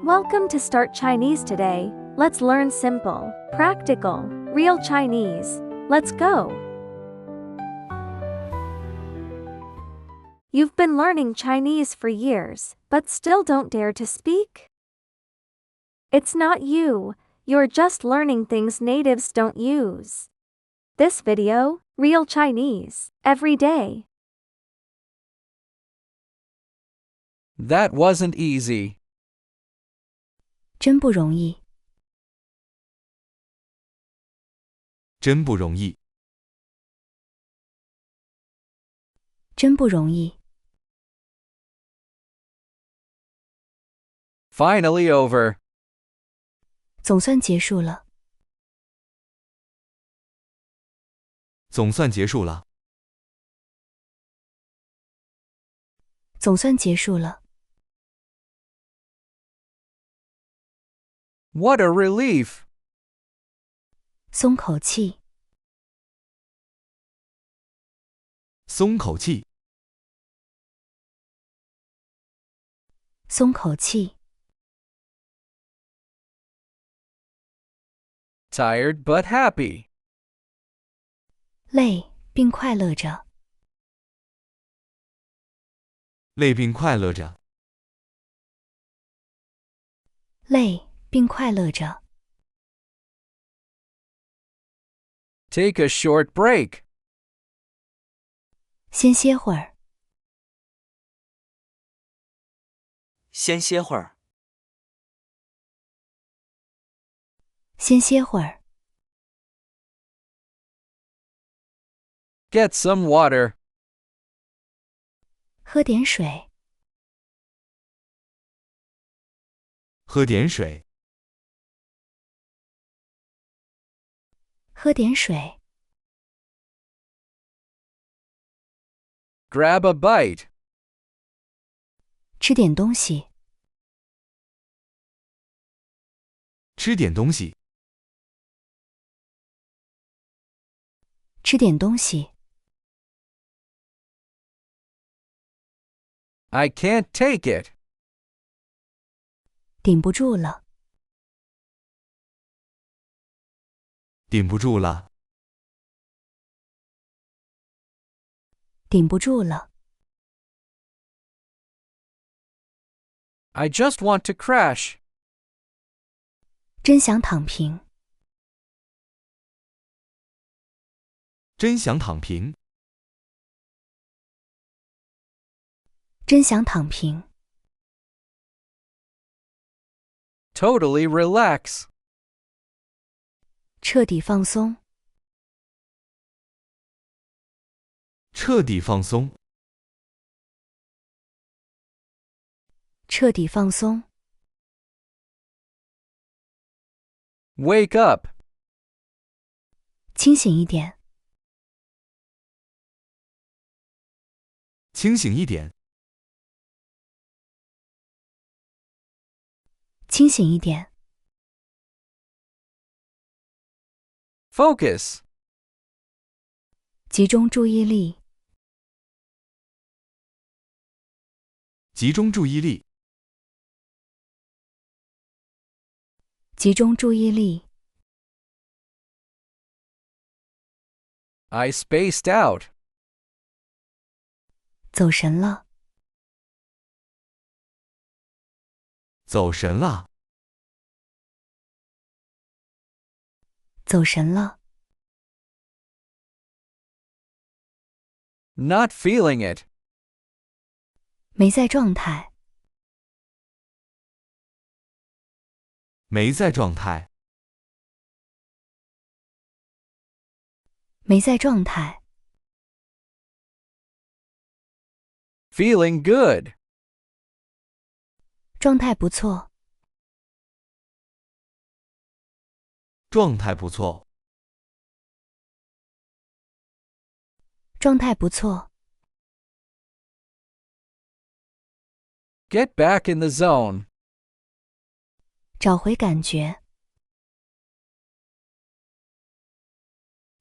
Welcome to Start Chinese today. Let's learn simple, practical, real Chinese. Let's go. You've been learning Chinese for years, but still don't dare to speak? It's not you. You're just learning things natives don't use. This video, Real Chinese, every day. That wasn't easy. 真不容易，真不容易，真不容易。 Finally over. 总算结束了，总算结束了，总算结束了。 What a relief. 松口气，松口气，松口气。 Tired but happy. 累并快乐着，累并快乐着，累并快乐着。 Take a short break. 先歇会儿，先歇会儿，先歇会儿。 Get some water. 喝点水，喝点水，喝点水。 Grab a bite. 吃点东西，吃点东西，吃点东西。 I can't take it. 顶不住了，顶不住了，顶不住了。 I just want to crash. 真想躺平，真想躺平，真想躺平。 Totally relax. 彻底放松，彻底放松，彻底放松。 Wake up. 清醒一点，清醒一点，清醒一点。 Focus. 集中注意力，集中注意力，集中注意力。 I spaced out. 走神了，走神了，走神了。 Not feeling it. 没在状态，没在状态，没在状态。 Feeling good. 状态不错，状态不错，状态不错。 Get back in the zone. 找回感觉，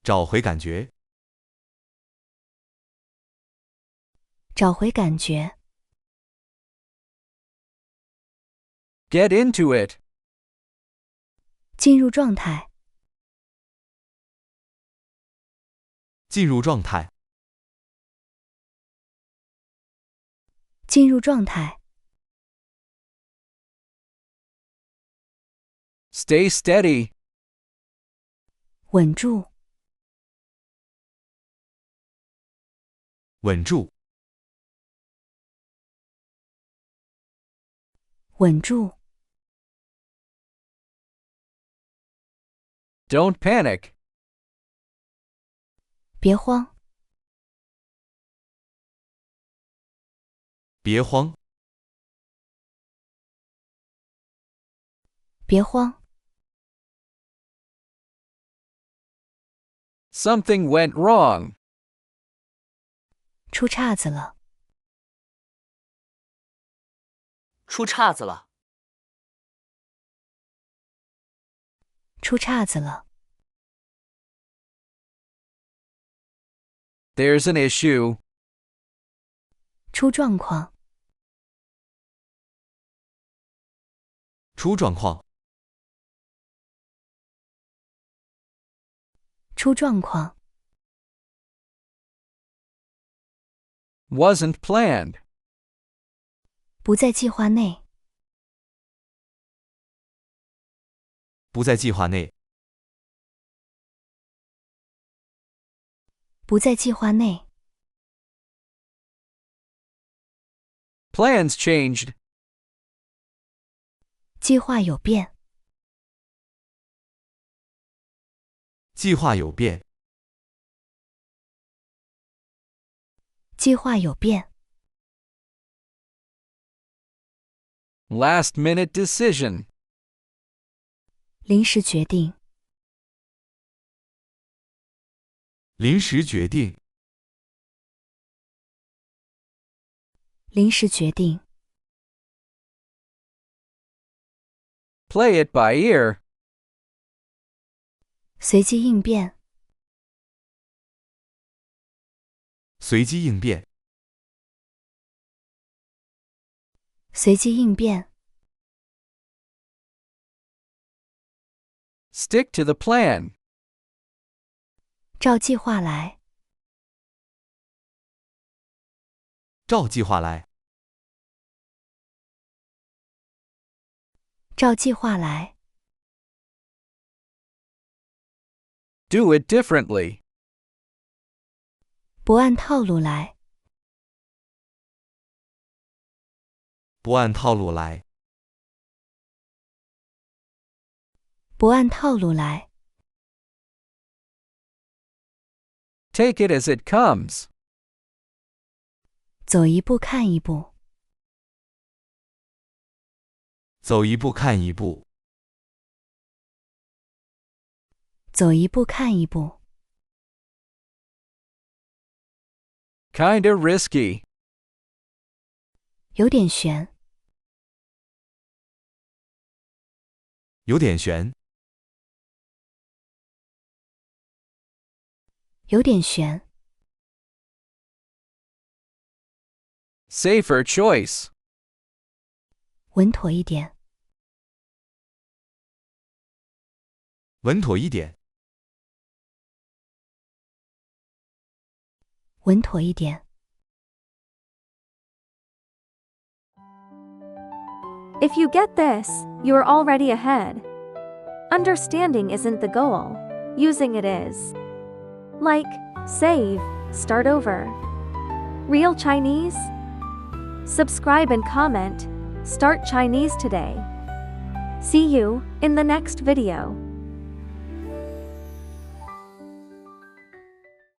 找回感觉，找回感觉。Get into it. 进入状态，进入状态，进入状态， Stay steady. 稳住，稳住，稳住， Don't panic. 别慌，别慌，别慌， Something went wrong. 出岔子了，出岔子了，出岔子了， There's an issue. 出状况，出状况，出状况， Wasn't planned. 不在计划内，不在计划内，不在计划内， Plans changed. 计划有变，计划有变，计划有变， Last minute decision. 临时决定，临时决定，临时决定， Play it by ear. 随机应变，随机应变，随机应变， Stick to the plan. 照计划来，照计划来，照计划来， Do it differently. 不按套路来，不按套路来，不按套路来， Take it as it comes. 走一步看一步，走一步看一步，走一步看一步， Kinda risky. 有点悬，有点悬，有点悬， Safer choice. 稳妥一点，稳妥一点，稳妥一点。 If you get this, you're already ahead. Understanding isn't the goal, using it is. Like, save, start over. Real Chinese? Subscribe and comment. Start Chinese today. See you in the next video.